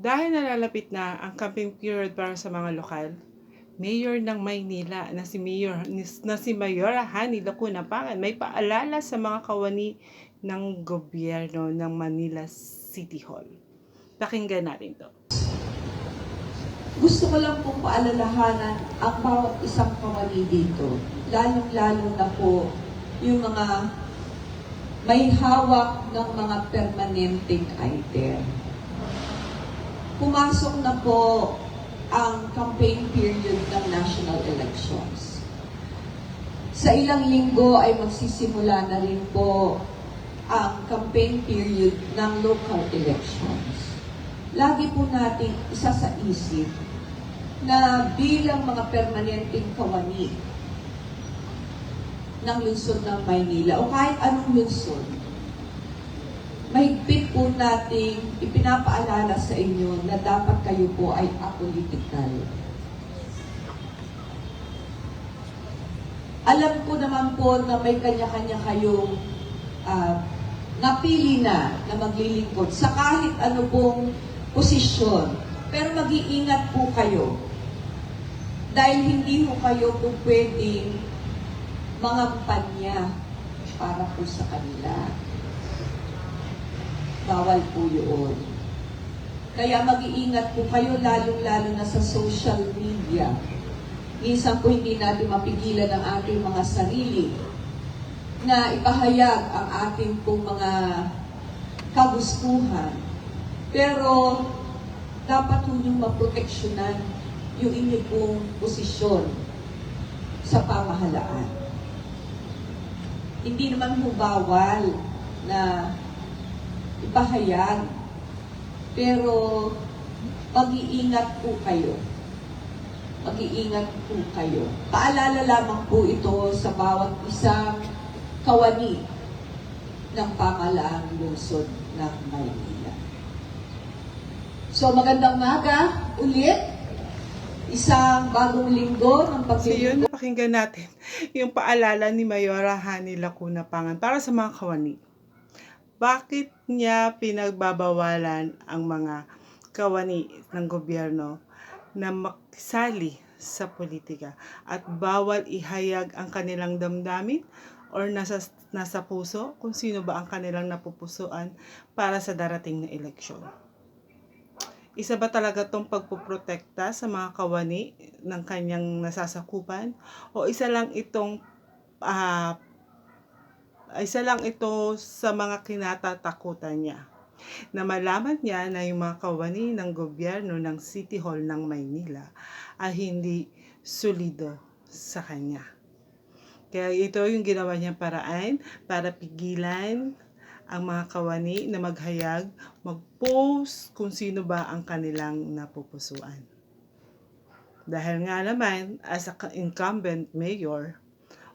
Dahil nalalapit na ang campaign period para sa mga lokal, Mayor ng Maynila na si Mayor Hani Lacuna Pangan may paalala sa mga kawani ng gobyerno ng Manila City Hall. Pakinggan natin to. Gusto ko lang pong paalalahanan ang bawat isang kawani dito, lalong-lalo na po yung mga may hawak ng mga permanenteng item. Pumasok na po ang campaign period ng national elections. Sa ilang linggo ay magsisimula na rin po ang campaign period ng local elections. Lagi po natin isa sa isip na bilang mga permanenteng kawani ng lungsod ng Maynila o kahit anong lungsod, mahigpit po nating ipinapaalala sa inyo na dapat kayo po ay apolitical. Alam ko naman po na may kanya-kanya kayong napili na maglilingkod sa kahit ano pong posisyon. Pero mag-iingat po kayo. Dahil hindi po kayo po pwedeng mangampanya para po sa kanila. Bawal po yun. Kaya mag-iingat po kayo lalong-lalo na sa social media. Minsan po hindi natin mapigilan ang ating mga sarili na ipahayag ang ating pong mga kagustuhan. Pero dapat po niyong maproteksyonan yung inyong pong posisyon sa pamahalaan. Hindi naman po bawal na ipahayag, pero mag-iingat po kayo. Mag-iingat po kayo. Paalala lamang po ito sa bawat isang kawani ng pamahalaang lungsod ng Maynila. So magandang umaga ulit. Isang bagong linggo ng So yun, napakinggan natin yung paalala ni Mayora Hani Lacuna Pangan para sa mga kawani. Bakit niya pinagbabawalan ang mga kawani ng gobyerno na makisali sa politika at bawal ihayag ang kanilang damdamin or nasa puso kung sino ba ang kanilang napupusuan para sa darating na eleksyon? Isa ba talaga itong pagpuprotekta sa mga kawani ng kanyang nasasakupan? O isa lang ito sa mga kinatatakutan niya? Na malaman niya na yung mga kawani ng gobyerno ng City Hall ng Maynila ay hindi solido sa kanya. Kaya ito yung ginawa niyang paraan para pigilan ang mga kawani na maghayag, mag-post kung sino ba ang kanilang napupusuan. Dahil nga naman, as a incumbent mayor,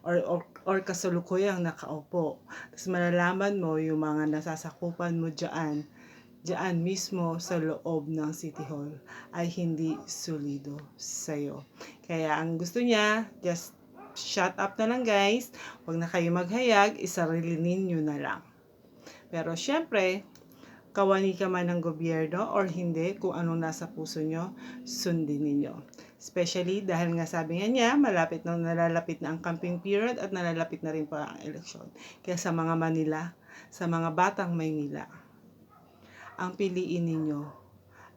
or kasalukuyang nakaupo, tapos malalaman mo yung mga nasasakupan mo dyan mismo sa loob ng City Hall, ay hindi solido sa'yo. Kaya ang gusto niya, just shut up na lang guys, huwag na kayo maghayag, isarili ninyo na lang. Pero syempre, kawani ka man ng gobyerno or hindi, kung anong nasa puso nyo, sundin ninyo. Especially dahil nga sabi nga niya, nalalapit na ang campaign period at nalalapit na rin pa ang eleksyon. Kaya sa mga Manila, sa mga batang Maynila, ang piliin ninyo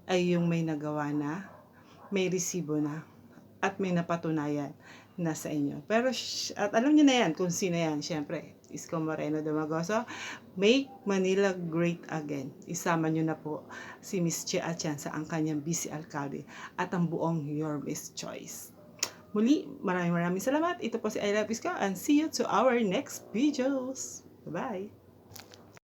ay yung may nagawa na, may resibo na, at may napatunayan na sa inyo. Pero, at alam niyo na yan kung sino yan, syempre. Isko Moreno Dumagoso, Make Manila Great Again. Isama nyo na po si Miss Che Atienza, ang kanyang vice alcalde at ang buong Your Miss Choice. Muli, maraming salamat. Ito po si I Love Isko and see you to our next videos. Bye-bye!